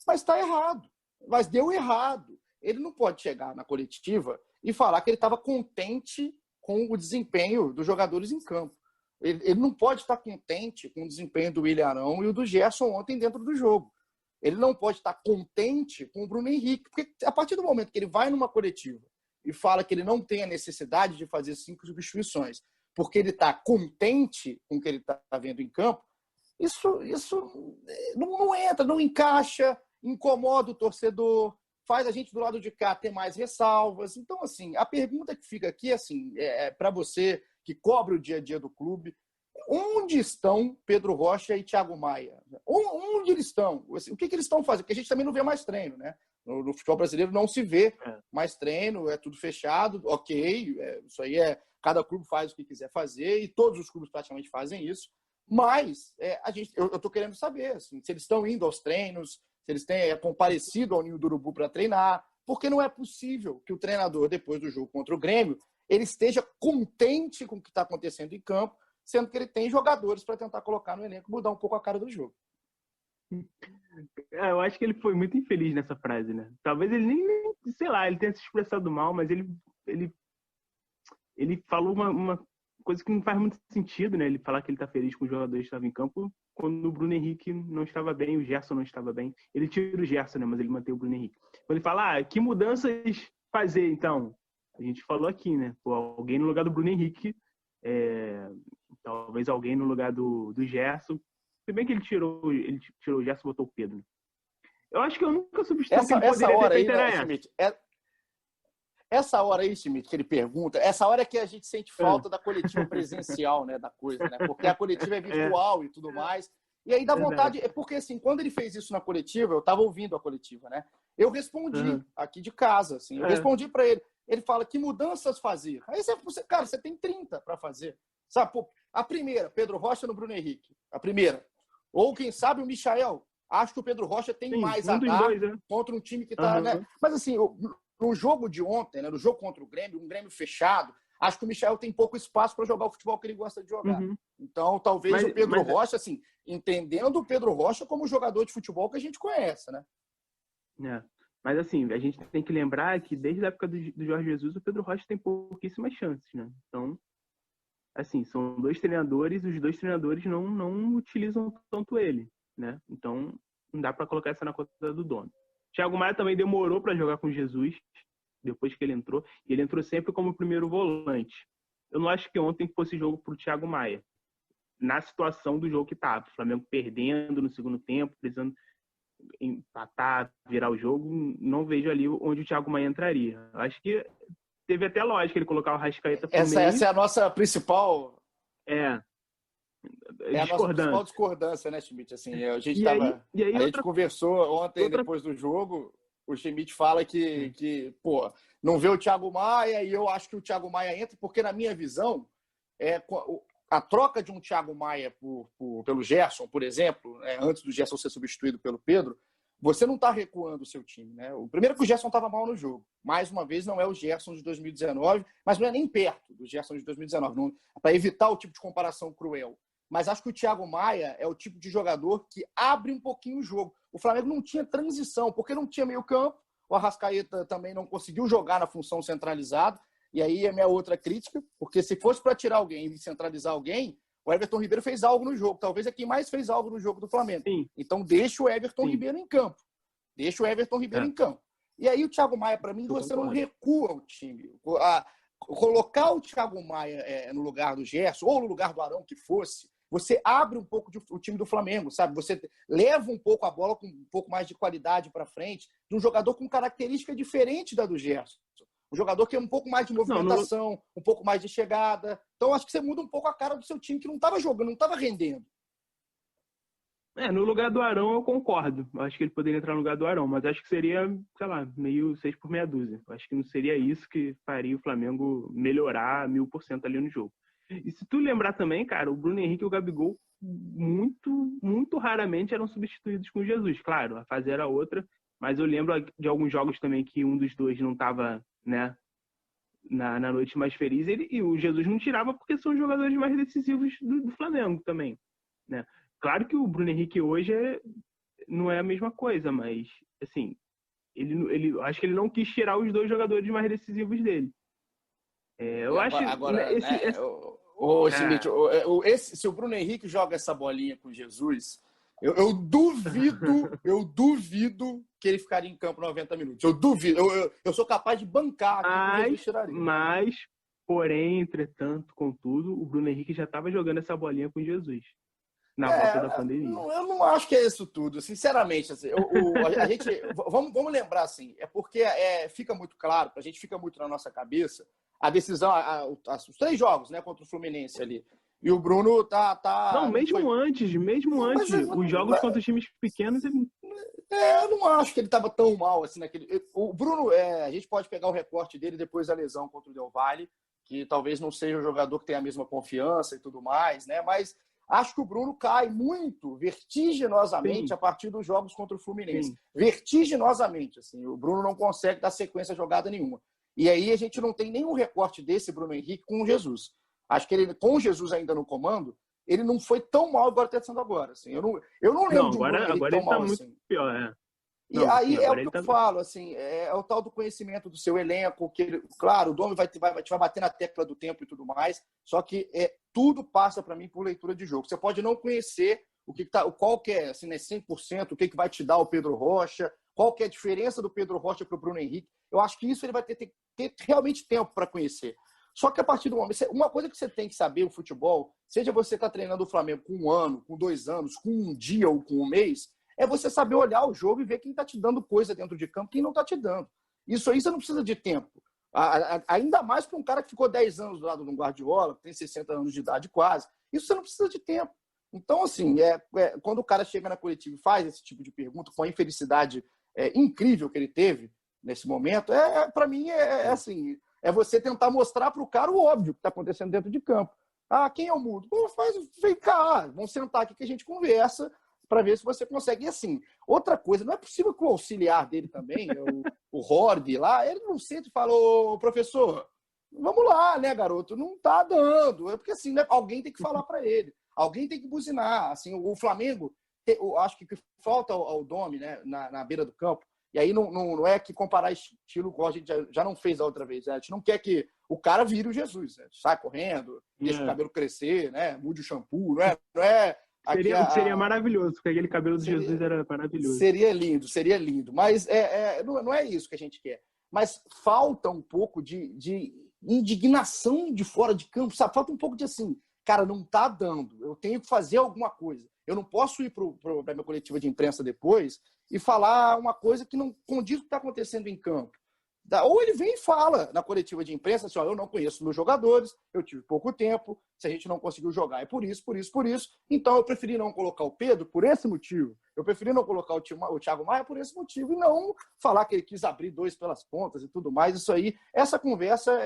mas está errado. Mas deu errado. Ele não pode chegar na coletiva e falar que ele estava contente com o desempenho dos jogadores em campo. Ele não pode estar contente com o desempenho do William Arão e o do Gerson ontem dentro do jogo. Ele não pode estar contente com o Bruno Henrique, porque a partir do momento que ele vai numa coletiva e fala que ele não tem a necessidade de fazer 5 substituições, porque ele está contente com o que ele está vendo em campo, isso não entra, não encaixa, incomoda o torcedor, faz a gente do lado de cá ter mais ressalvas. Então, assim, a pergunta que fica aqui assim, para você que cobre o dia a dia do clube: onde estão Pedro Rocha e Thiago Maia? Onde eles estão? Assim, o que eles estão fazendo? Porque a gente também não vê mais treino, né? No futebol brasileiro não se vê mais treino, é tudo fechado, ok, isso aí cada clube faz o que quiser fazer e todos os clubes praticamente fazem isso, mas eu estou querendo saber assim, se eles estão indo aos treinos, se eles têm comparecido ao Ninho do Urubu para treinar, porque não é possível que o treinador, depois do jogo contra o Grêmio, ele esteja contente com o que está acontecendo em campo, sendo que ele tem jogadores para tentar colocar no elenco e mudar um pouco a cara do jogo. Eu acho que ele foi muito infeliz nessa frase, né? Talvez ele nem sei lá, ele tenha se expressado mal, mas ele falou uma coisa que não faz muito sentido, né? Ele falar que ele tá feliz com os jogadores que estavam em campo quando o Bruno Henrique não estava bem, o Gerson não estava bem. Ele tira o Gerson, né? Mas ele mantém o Bruno Henrique. Quando ele fala, que mudanças fazer, então? A gente falou aqui, né? Pô, alguém no lugar do Bruno Henrique, talvez alguém no lugar do Gerson. Se bem que ele tirou o Gerson e botou o Pedro. Eu acho que a única substituição que ele poderia ter feito era essa. Schmidt, essa hora aí, Schmidt, que ele pergunta, essa hora é que a gente sente falta da coletiva presencial, né, da coisa, né? Porque a coletiva é virtual e tudo mais. E aí dá vontade, porque assim, quando ele fez isso na coletiva, eu estava ouvindo a coletiva, né? Eu respondi aqui de casa, assim, eu respondi para ele. Ele fala, que mudanças fazer? Aí você tem 30 para fazer. Sabe, pô, a primeira, Pedro Rocha no Bruno Henrique. A primeira. Ou, quem sabe, o Michael. Acho que o Pedro Rocha tem mais a dar contra um time que está... Né? Mas, assim, no jogo de ontem, né, no jogo contra o Grêmio, um Grêmio fechado, acho que o Michael tem pouco espaço para jogar o futebol que ele gosta de jogar. Então, talvez o Pedro Rocha, assim, entendendo o Pedro Rocha como jogador de futebol que a gente conhece, né? Mas, assim, a gente tem que lembrar que desde a época do Jorge Jesus, o Pedro Rocha tem pouquíssimas chances, né? Então, assim, são dois treinadores, os dois treinadores não utilizam tanto ele, né? Então, não dá para colocar essa na conta do dono. Thiago Maia também demorou para jogar com Jesus, depois que ele entrou, e ele entrou sempre como primeiro volante. Eu não acho que ontem fosse jogo para o Thiago Maia, na situação do jogo que estava. O Flamengo perdendo no segundo tempo, precisando empatar, virar o jogo, não vejo ali onde o Thiago Maia entraria. Eu acho que teve até lógica ele colocar o Arrascaeta por meio. Essa é a nossa principal... É a nossa principal discordância, né, Schmidt? Assim, a gente conversou ontem, depois do jogo, o Schmidt fala que não vê o Thiago Maia, e eu acho que o Thiago Maia entra, porque na minha visão, a troca de um Thiago Maia pelo Gerson, por exemplo, antes do Gerson ser substituído pelo Pedro, você não está recuando o seu time, né? O primeiro que o Gerson estava mal no jogo. Mais uma vez, não é o Gerson de 2019, mas não é nem perto do Gerson de 2019, para evitar o tipo de comparação cruel. Mas acho que o Thiago Maia é o tipo de jogador que abre um pouquinho o jogo. O Flamengo não tinha transição, porque não tinha meio campo, o Arrascaeta também não conseguiu jogar na função centralizada, e aí é a minha outra crítica, porque se fosse para tirar alguém e centralizar alguém, o Everton Ribeiro fez algo no jogo. Talvez é quem mais fez algo no jogo do Flamengo. Sim. Então deixa o Everton Ribeiro em campo. Em campo. E aí o Thiago Maia, para mim, você não recua o time. Colocar o Thiago Maia no lugar do Gerson, ou no lugar do Arão, que fosse, você abre um pouco o time do Flamengo, sabe? Você leva um pouco a bola com um pouco mais de qualidade para frente, de um jogador com característica diferente da do Gerson. Um jogador que é um pouco mais de movimentação, um pouco mais de chegada. Então, acho que você muda um pouco a cara do seu time, que não estava jogando, não estava rendendo. No lugar do Arão, eu concordo. Eu acho que ele poderia entrar no lugar do Arão, mas acho que seria, sei lá, meio 6 por meia dúzia. Eu acho que não seria isso que faria o Flamengo melhorar 1000% ali no jogo. E se tu lembrar também, cara, o Bruno Henrique e o Gabigol muito, muito raramente eram substituídos com o Jesus. Claro, a fase era outra, mas eu lembro de alguns jogos também que um dos dois não estava, né, na noite mais feliz, e o Jesus não tirava porque são os jogadores mais decisivos do Flamengo também, né? Claro que o Bruno Henrique hoje não é a mesma coisa, mas, assim, ele acho que ele não quis tirar os dois jogadores mais decisivos dele. Eu acho... Agora, Schmidt, se o Bruno Henrique joga essa bolinha com Jesus, eu duvido que ele ficaria em campo 90 minutos. Eu duvido. Eu sou capaz de bancar aqui que Jesus tiraria. Porém, entretanto, contudo, o Bruno Henrique já estava jogando essa bolinha com Jesus na volta da pandemia. Eu não acho que é isso tudo, sinceramente. Assim, a gente, vamos lembrar assim, é porque fica muito claro, a gente fica muito na nossa cabeça a decisão, os 3 jogos, né, contra o Fluminense ali. E o Bruno tá Não, mesmo antes, os jogos contra os times pequenos. Eu não acho que ele estava tão mal assim naquele. O Bruno, a gente pode pegar o recorte dele depois da lesão contra o Del Valle, que talvez não seja um jogador que tenha a mesma confiança e tudo mais, né? Mas acho que o Bruno cai muito, vertiginosamente, a partir dos jogos contra o Fluminense. Sim. Vertiginosamente, assim. O Bruno não consegue dar sequência a jogada nenhuma. E aí a gente não tem nenhum recorte desse Bruno Henrique com o Jesus. Acho que ele, com o Jesus ainda no comando, ele não foi tão mal igual está sendo agora. Assim. Eu não lembro de um Bruno Henrique tão mal assim. Muito pior, E aí é o que eu falo, assim, é o tal do conhecimento do seu elenco, que, claro, o Domi vai bater na tecla do tempo e tudo mais, só que tudo passa para mim por leitura de jogo. Você pode não conhecer qual que é, assim, né, 100%, o que vai te dar o Pedro Rocha, qual que é a diferença do Pedro Rocha para o Bruno Henrique. Eu acho que isso ele vai ter realmente tempo para conhecer. Só que a partir do momento... Uma coisa que você tem que saber, o futebol, seja você estar treinando o Flamengo com 1 ano, com 2 anos, com 1 dia ou com 1 mês, é você saber olhar o jogo e ver quem está te dando coisa dentro de campo e quem não está te dando. Isso aí você não precisa de tempo. Ainda mais para um cara que ficou 10 anos do lado de um Guardiola, que tem 60 anos de idade quase. Isso você não precisa de tempo. Então, assim, quando o cara chega na coletiva e faz esse tipo de pergunta, com a infelicidade incrível que ele teve nesse momento, para mim, assim, é você tentar mostrar para o cara o óbvio que está acontecendo dentro de campo. Quem é o mudo? Vem cá, vamos sentar aqui que a gente conversa para ver se você consegue. E assim, outra coisa, não é possível que o auxiliar dele também, o Horde lá, ele não senta e fala, ô, professor, vamos lá, né, garoto? Não tá dando. Porque assim, né, alguém tem que falar para ele. Alguém tem que buzinar. Assim, o Flamengo, eu acho que o que falta ao Domi, né, na beira do campo, e aí não é que comparar estilo, como a gente já não fez a outra vez. Né? A gente não quer que o cara vire o Jesus. Né? Sai correndo, deixa o cabelo crescer, né? Mude o shampoo. Não é seria maravilhoso, porque aquele cabelo do Jesus era maravilhoso. Seria lindo. Mas não é isso que a gente quer. Mas falta um pouco de indignação de fora de campo. Sabe? Falta um pouco de assim, cara, não tá dando. Eu tenho que fazer alguma coisa. Eu não posso ir para a minha coletiva de imprensa depois e falar uma coisa que não condiz com o que está acontecendo em campo. Ou ele vem e fala na coletiva de imprensa assim, eu não conheço meus jogadores, eu tive pouco tempo, se a gente não conseguiu jogar é por isso, então eu preferi não colocar o Pedro por esse motivo, eu preferi não colocar o Thiago Maia por esse motivo, e não falar que ele quis abrir 2 pelas pontas e tudo mais. Isso aí, essa conversa,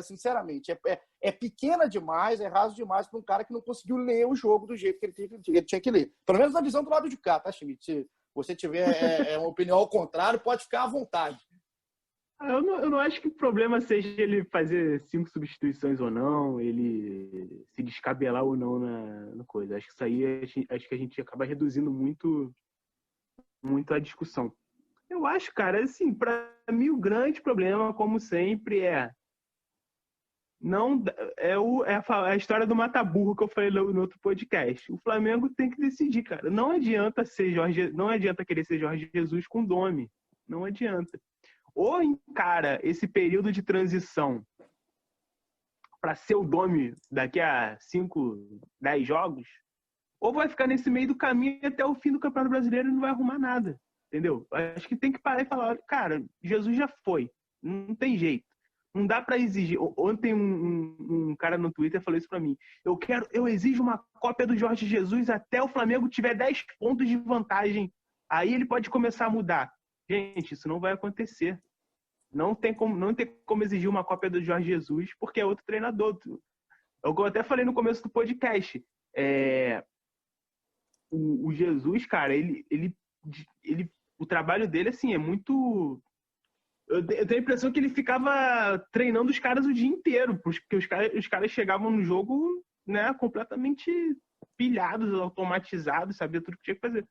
sinceramente, é pequena demais, é raso demais para um cara que não conseguiu ler o jogo do jeito que ele tinha que ler. Pelo menos na visão do lado de cá, tá, Schmidt? Se você tiver uma opinião ao contrário, pode ficar à vontade. Eu não acho que o problema seja ele fazer 5 substituições ou não, ele se descabelar ou não na coisa. Acho que isso aí acho que a gente acaba reduzindo muito a discussão. Eu acho, cara, assim, para mim o grande problema, como sempre, é a história do mata-burro que eu falei no outro podcast. O Flamengo tem que decidir, cara. Não adianta querer ser Jorge Jesus com Domi. Não adianta. Ou encara esse período de transição para ser o Domi daqui a 5, 10 jogos, ou vai ficar nesse meio do caminho até o fim do Campeonato Brasileiro e não vai arrumar nada, entendeu? Acho que tem que parar e falar, cara, Jesus já foi, não tem jeito, não dá para exigir. Ontem um cara no Twitter falou isso para mim, eu exijo uma cópia do Jorge Jesus até o Flamengo tiver 10 pontos de vantagem, aí ele pode começar a mudar. Gente, isso não vai acontecer. Não tem como exigir uma cópia do Jorge Jesus, porque é outro treinador. Eu até falei no começo do podcast. O Jesus, cara, o trabalho dele, assim, é muito... Eu tenho a impressão que ele ficava treinando os caras o dia inteiro, porque os caras chegavam no jogo, né, completamente pilhados, automatizados, sabia tudo que tinha que fazer.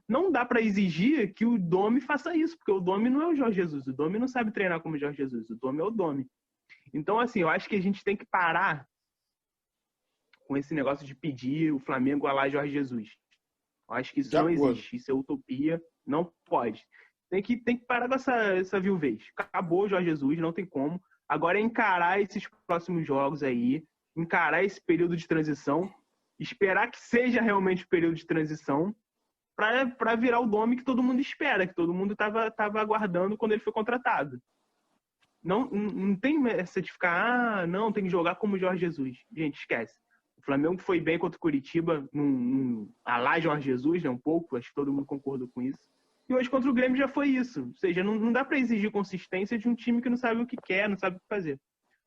Não dá para exigir que o Domi faça isso, porque o Domi não é o Jorge Jesus. O Domi não sabe treinar como o Jorge Jesus. O Domi é o Domi. Então, assim, eu acho que a gente tem que parar com esse negócio de pedir o Flamengo a lá Jorge Jesus. Eu acho que isso não existe, isso é utopia, não pode. Tem que parar com essa viuvez. Acabou o Jorge Jesus, não tem como. Agora é encarar esses próximos jogos aí, encarar esse período de transição, esperar que seja realmente o período de transição para virar o Domi que todo mundo espera, que todo mundo estava aguardando quando ele foi contratado. Não tem essa de ficar, não, tem que jogar como o Jorge Jesus. Gente, esquece. O Flamengo foi bem contra o Curitiba, a lá Jorge Jesus, né, um pouco, acho que todo mundo concordou com isso. E hoje contra o Grêmio já foi isso. Ou seja, não dá para exigir consistência de um time que não sabe o que quer, não sabe o que fazer.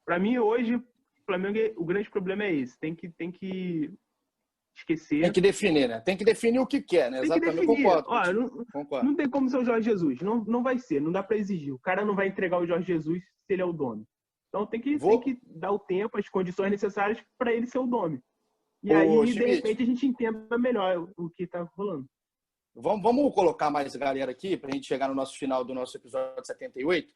Para mim, hoje, o Flamengo, o grande problema é esse. Tem que esquecer. Tem que definir, né? Tem que definir o que quer, né? Exatamente, concordo. Concordo. Não tem como ser o Jorge Jesus. Não vai ser, não dá para exigir. O cara não vai entregar o Jorge Jesus se ele é o dono. Então tem que dar o tempo, as condições necessárias para ele ser o dono. E aí, de repente, a gente entenda melhor o que está rolando. Vamos colocar mais galera aqui para a gente chegar no nosso final do nosso episódio 78.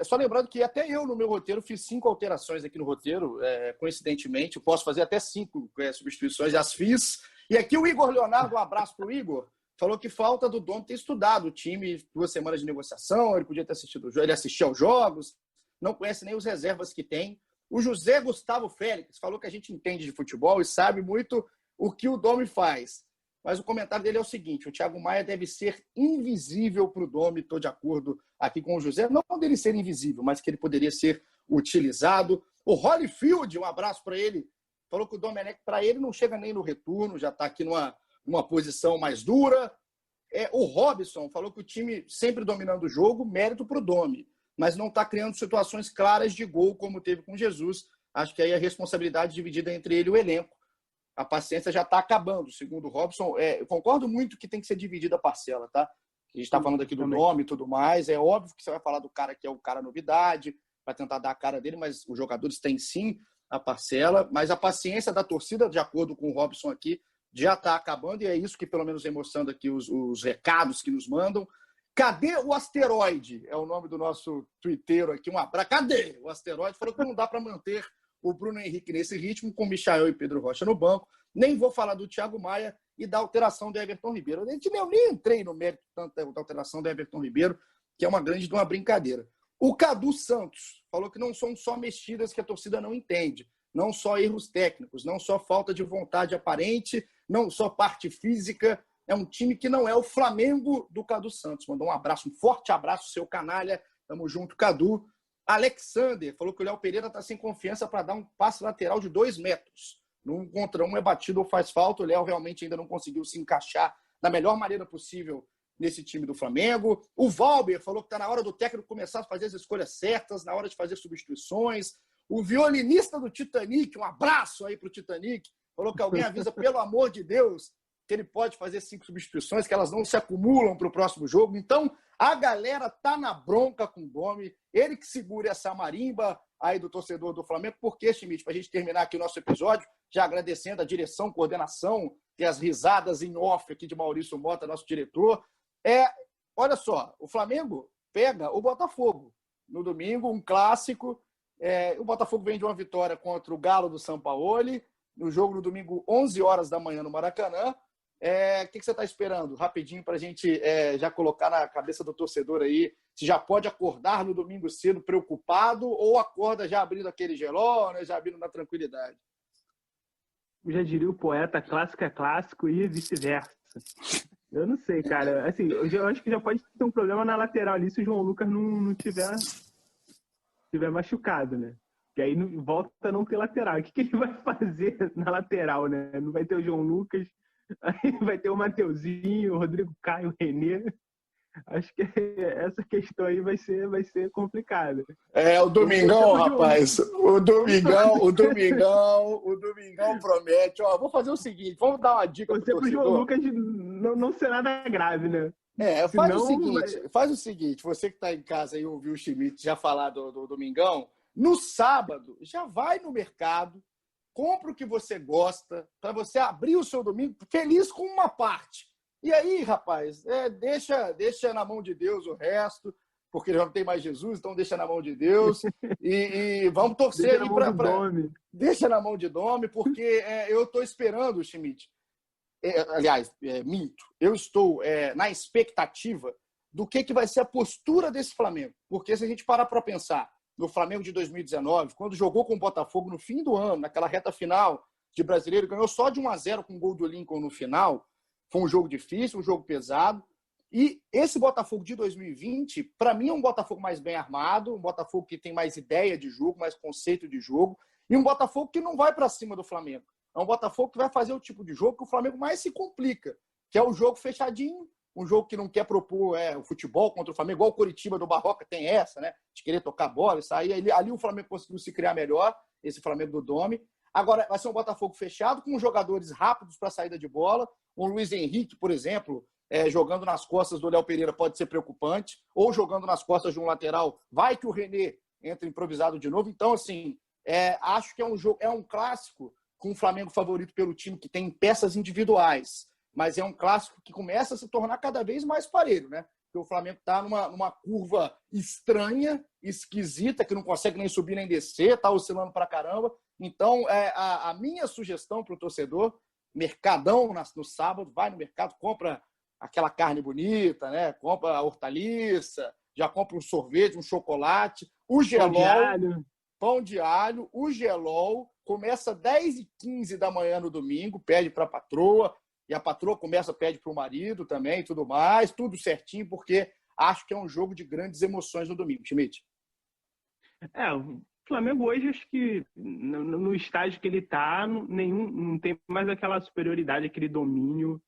Só lembrando que até eu, no meu roteiro, fiz 5 alterações aqui no roteiro. Coincidentemente, eu posso fazer até 5 substituições, já as fiz. E aqui o Igor Leonardo, um abraço para o Igor, falou que falta do Dom ter estudado o time, 2 semanas de negociação, ele podia ter assistido o jogo, ele assistia aos jogos, não conhece nem os reservas que tem. O José Gustavo Félix falou que a gente entende de futebol e sabe muito o que o Domi faz. Mas o comentário dele é o seguinte: o Thiago Maia deve ser invisível para o Domi. Estou de acordo aqui com o José. Não dele ser invisível, mas que ele poderia ser utilizado. O Holyfield, um abraço para ele, falou que o Domenech, para ele, não chega nem no retorno, já está aqui numa posição mais dura. O Robson falou que o time sempre dominando o jogo, mérito para o Domi, mas não está criando situações claras de gol como teve com Jesus. Acho que aí a responsabilidade dividida entre ele e o elenco. A paciência já está acabando, segundo o Robson. Eu concordo muito que tem que ser dividida a parcela, tá? A gente está falando aqui do nome e tudo mais. É óbvio que você vai falar do cara que é o cara novidade, vai tentar dar a cara dele, mas os jogadores têm sim a parcela. Mas a paciência da torcida, de acordo com o Robson aqui, já está acabando. E é isso que, pelo menos, vem mostrando aqui os recados que nos mandam. Cadê o asteroide? É o nome do nosso twitteiro aqui. Um abraço. Cadê o asteroide? Falou que não dá para manter o Bruno Henrique nesse ritmo, com Michael e Pedro Rocha no banco. Nem vou falar do Thiago Maia e da alteração do Everton Ribeiro. Eu nem entrei no mérito tanto da alteração do Everton Ribeiro, que é uma grande de uma brincadeira. O Cadu Santos falou que não são só mexidas que a torcida não entende, não só erros técnicos, não só falta de vontade aparente, não só parte física. É um time que não é o Flamengo do Cadu Santos. Mandou um abraço, um forte abraço, seu canalha. Tamo junto, Cadu. Alexander falou que o Léo Pereira está sem confiança para dar um passe lateral de 2 metros. Num contra um é batido ou faz falta. O Léo realmente ainda não conseguiu se encaixar da melhor maneira possível nesse time do Flamengo. O Valber falou que está na hora do técnico começar a fazer as escolhas certas, na hora de fazer substituições. O violinista do Titanic, um abraço aí para o Titanic, falou que alguém avisa, pelo amor de Deus, que ele pode fazer 5 substituições, que elas não se acumulam para o próximo jogo. Então, a galera tá na bronca com o Domi. Ele que segura essa marimba aí do torcedor do Flamengo. Porque, Schmidt, para a gente terminar aqui o nosso episódio, já agradecendo a direção, coordenação e as risadas em off aqui de Maurício Mota, nosso diretor. Olha só, o Flamengo pega o Botafogo no domingo, um clássico. O Botafogo vem de uma vitória contra o Galo do Sampaoli, no jogo no domingo, 11 horas da manhã no Maracanã. O que você está esperando? Rapidinho para a gente já colocar na cabeça do torcedor aí, se já pode acordar no domingo cedo preocupado ou acorda já abrindo aquele geló, né, já abrindo na tranquilidade. Eu já diria o poeta, clássico é clássico e vice-versa. Eu não sei, cara. Assim, eu acho que já pode ter um problema na lateral ali se o João Lucas não tiver machucado, né? Que aí volta a não ter lateral. O que ele vai fazer na lateral, né? Não vai ter o João Lucas, aí vai ter o Mateuzinho, o Rodrigo Caio, o Renê. Acho que essa questão aí vai ser complicada. O Domingão, rapaz. O Domingão promete. Ó, vou fazer o seguinte, vamos dar uma dica pro torcedor. João Lucas não ser nada grave, né? Faz o seguinte, você que está em casa e ouviu o Schmidt já falar do Domingão, no sábado, já vai no mercado, compra o que você gosta, para você abrir o seu domingo feliz com uma parte. E aí, rapaz, deixa na mão de Deus o resto. porque já não tem mais Jesus, então deixa na mão de Deus. E vamos torcer aí para. Deixa na mão de Domi, porque eu estou esperando, Schmidt. Minto. Eu estou na expectativa do que vai ser a postura desse Flamengo. Porque se a gente parar para pensar no Flamengo de 2019, quando jogou com o Botafogo no fim do ano, naquela reta final de Brasileiro, ganhou só de 1-0 com o gol do Lincoln no final. Foi um jogo difícil, um jogo pesado. E esse Botafogo de 2020, para mim, é um Botafogo mais bem armado, um Botafogo que tem mais ideia de jogo, mais conceito de jogo, e um Botafogo que não vai para cima do Flamengo. É um Botafogo que vai fazer o tipo de jogo que o Flamengo mais se complica, que é o jogo fechadinho, um jogo que não quer propor o futebol contra o Flamengo, igual o Coritiba do Barroca tem essa, né? De querer tocar bola e sair. Ali o Flamengo conseguiu se criar melhor, esse Flamengo do Domi. Agora, vai ser um Botafogo fechado, com jogadores rápidos para saída de bola. Um Luiz Henrique, por exemplo, jogando nas costas do Léo Pereira pode ser preocupante, ou jogando nas costas de um lateral, vai que o René entra improvisado de novo. Então, assim, acho que é um clássico com o Flamengo favorito pelo time, que tem peças individuais, mas é um clássico que começa a se tornar cada vez mais parelho, né? Porque o Flamengo está numa curva estranha, esquisita, que não consegue nem subir nem descer, está oscilando pra caramba. Então, a minha sugestão para o torcedor, mercadão no sábado, vai no mercado, compra aquela carne bonita, né? Compra a hortaliça, já compra um sorvete, um chocolate, o gelol, pão de alho, o gelol, começa 10h15 da manhã no domingo, pede para a patroa, e a patroa pede para o marido também, e tudo mais, tudo certinho, porque acho que é um jogo de grandes emoções no domingo, Schmidt. O Flamengo hoje, acho que no estágio que ele está, não tem mais aquela superioridade, aquele domínio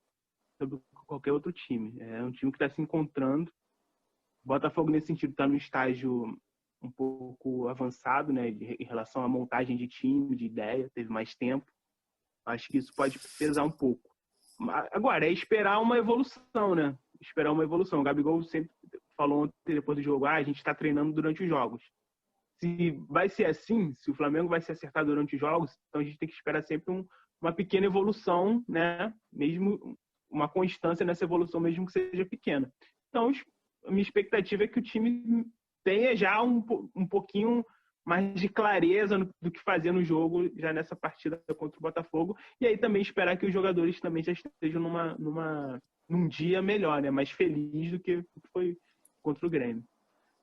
sobre qualquer outro time. É um time que está se encontrando. O Botafogo, nesse sentido, está no estágio um pouco avançado, né, em relação à montagem de time, de ideia, teve mais tempo. Acho que isso pode pesar um pouco. Agora, é esperar uma evolução, né? Esperar uma evolução. O Gabigol sempre falou ontem, depois do jogo, a gente está treinando durante os jogos. Se vai ser assim, se o Flamengo vai se acertar durante os jogos, então a gente tem que esperar sempre uma pequena evolução, né? Mesmo uma constância nessa evolução, mesmo que seja pequena. Então, a minha expectativa é que o time tenha já um pouquinho mais de clareza do que fazer no jogo, já nessa partida contra o Botafogo. E aí também esperar que os jogadores também já estejam num dia melhor, né? Mais feliz do que foi contra o Grêmio.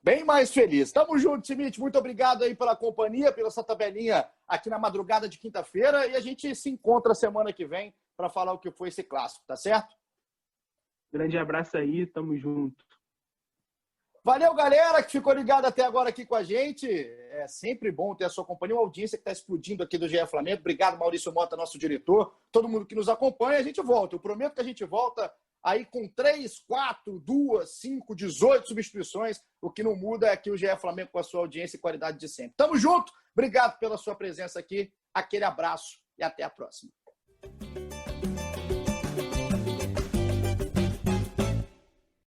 Bem mais feliz. Tamo junto, Schmidt. Muito obrigado aí pela companhia, pela essa tabelinha aqui na madrugada de quinta-feira. E a gente se encontra semana que vem para falar o que foi esse clássico, tá certo? Grande abraço aí, tamo junto. Valeu, galera, que ficou ligado até agora aqui com a gente. É sempre bom ter a sua companhia, uma audiência que está explodindo aqui do GE Flamengo. Obrigado, Maurício Mota, nosso diretor, todo mundo que nos acompanha. A gente volta. Eu prometo que a gente volta aí com 3, 4, 2, 5, 18 substituições. O que não muda é aqui o GE Flamengo com a sua audiência e qualidade de sempre. Tamo junto. Obrigado pela sua presença aqui. Aquele abraço e até a próxima.